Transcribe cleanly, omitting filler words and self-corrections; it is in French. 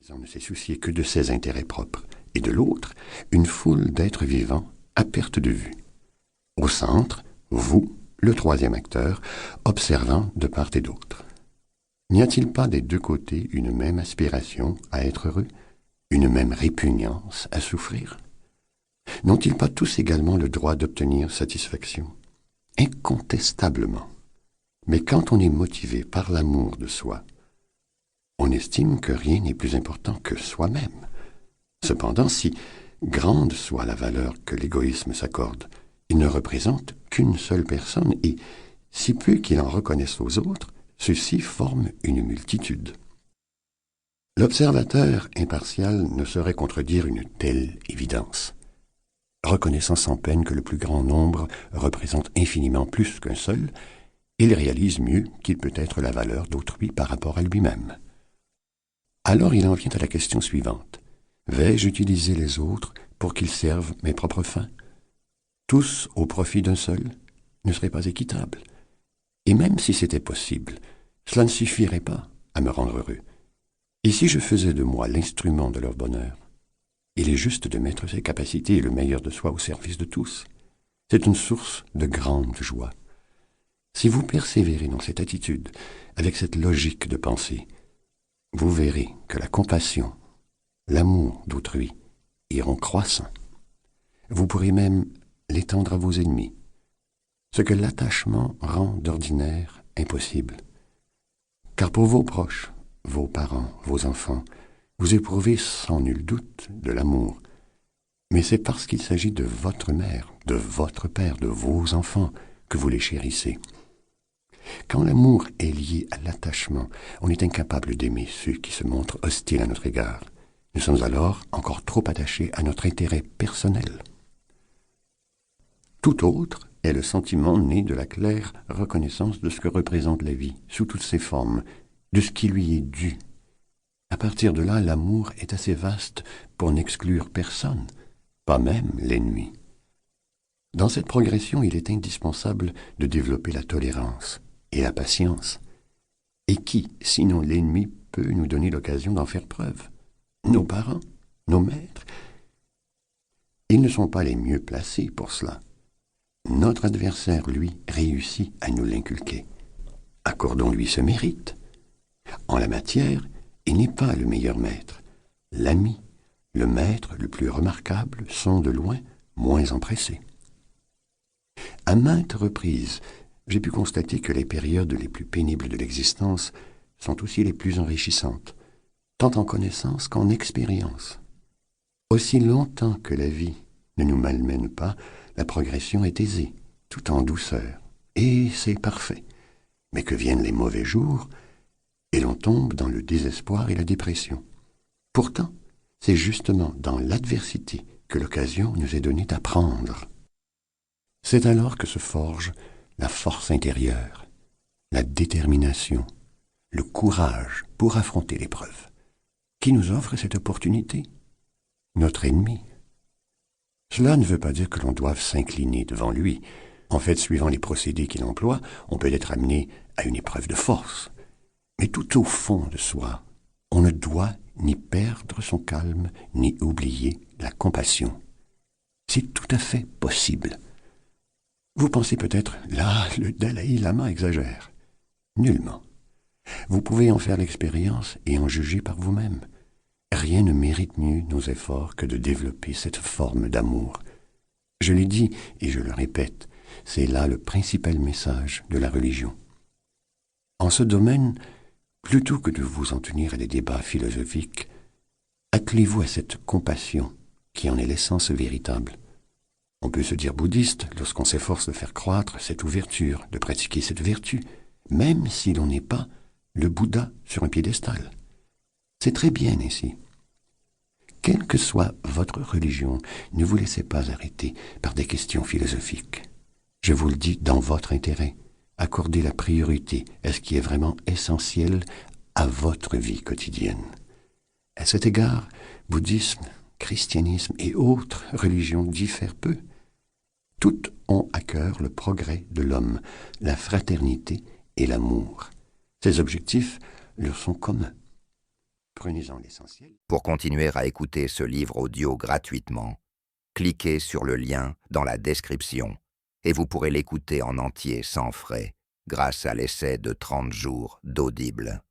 soi-disant ne s'est soucié que de ses intérêts propres, et de l'autre, une foule d'êtres vivants à perte de vue. Au centre, vous, le troisième acteur, observant de part et d'autre. N'y a-t-il pas des deux côtés une même aspiration à être heureux, une même répugnance à souffrir? N'ont-ils pas tous également le droit d'obtenir satisfaction? Incontestablement. Mais quand on est motivé par l'amour de soi, on estime que rien n'est plus important que soi-même. Cependant, si grande soit la valeur que l'égoïsme s'accorde, il ne représente qu'une seule personne, et si peu qu'il en reconnaisse aux autres, ceux-ci forment une multitude. L'observateur impartial ne saurait contredire une telle évidence. Reconnaissant sans peine que le plus grand nombre représente infiniment plus qu'un seul, il réalise mieux qu'il peut être la valeur d'autrui par rapport à lui-même. Alors il en vient à la question suivante. Vais-je utiliser les autres pour qu'ils servent mes propres fins? Tous au profit d'un seul ne serait pas équitable. Et même si c'était possible, cela ne suffirait pas à me rendre heureux. Et si je faisais de moi l'instrument de leur bonheur? Il est juste de mettre ses capacités et le meilleur de soi au service de tous. C'est une source de grande joie. Si vous persévérez dans cette attitude, avec cette logique de pensée, vous verrez que la compassion, l'amour d'autrui iront croissant. Vous pourrez même l'étendre à vos ennemis, ce que l'attachement rend d'ordinaire impossible. Car pour vos proches, vos parents, vos enfants, vous éprouvez sans nul doute de l'amour. Mais c'est parce qu'il s'agit de votre mère, de votre père, de vos enfants, que vous les chérissez. Quand l'amour est lié à l'attachement, on est incapable d'aimer ceux qui se montrent hostiles à notre égard. Nous sommes alors encore trop attachés à notre intérêt personnel. Tout autre est le sentiment né de la claire reconnaissance de ce que représente la vie, sous toutes ses formes, de ce qui lui est dû. À partir de là, l'amour est assez vaste pour n'exclure personne, pas même l'ennemi. Dans cette progression, il est indispensable de développer la tolérance et la patience. Et qui, sinon l'ennemi, peut nous donner l'occasion d'en faire preuve? Nos parents, nos maîtres. Ils ne sont pas les mieux placés pour cela. Notre adversaire, lui, réussit à nous l'inculquer. Accordons-lui ce mérite. En la matière, il n'est pas le meilleur maître. L'ami, le maître le plus remarquable sont de loin moins empressés. À maintes reprises, j'ai pu constater que les périodes les plus pénibles de l'existence sont aussi les plus enrichissantes, tant en connaissance qu'en expérience. Aussi longtemps que la vie ne nous malmène pas, la progression est aisée, tout en douceur, et c'est parfait. Mais que viennent les mauvais jours, et l'on tombe dans le désespoir et la dépression. Pourtant, c'est justement dans l'adversité que l'occasion nous est donnée d'apprendre. C'est alors que se forge la force intérieure, la détermination, le courage pour affronter l'épreuve. Qui nous offre cette opportunité? Notre ennemi. Cela ne veut pas dire que l'on doive s'incliner devant lui. En fait, suivant les procédés qu'il emploie, on peut être amené à une épreuve de force. Mais tout au fond de soi, on ne doit ni perdre son calme, ni oublier la compassion. C'est tout à fait possible. Vous pensez peut-être, là, le Dalai Lama exagère. Nullement. Vous pouvez en faire l'expérience et en juger par vous-même. Rien ne mérite mieux nos efforts que de développer cette forme d'amour. Je l'ai dit et je le répète, c'est là le principal message de la religion. En ce domaine, plutôt que de vous en tenir à des débats philosophiques, attelez-vous à cette compassion qui en est l'essence véritable. On peut se dire bouddhiste lorsqu'on s'efforce de faire croître cette ouverture, de pratiquer cette vertu, même si l'on n'est pas le Bouddha sur un piédestal. C'est très bien ainsi. Quelle que soit votre religion, ne vous laissez pas arrêter par des questions philosophiques. Je vous le dis dans votre intérêt. Accordez la priorité à ce qui est vraiment essentiel à votre vie quotidienne. À cet égard, bouddhisme, christianisme et autres religions diffèrent peu. Toutes ont à cœur le progrès de l'homme, la fraternité et l'amour. Ces objectifs leur sont communs. Prenez-en l'essentiel. Pour continuer à écouter ce livre audio gratuitement, cliquez sur le lien dans la description et vous pourrez l'écouter en entier sans frais grâce à l'essai de 30 jours d'Audible.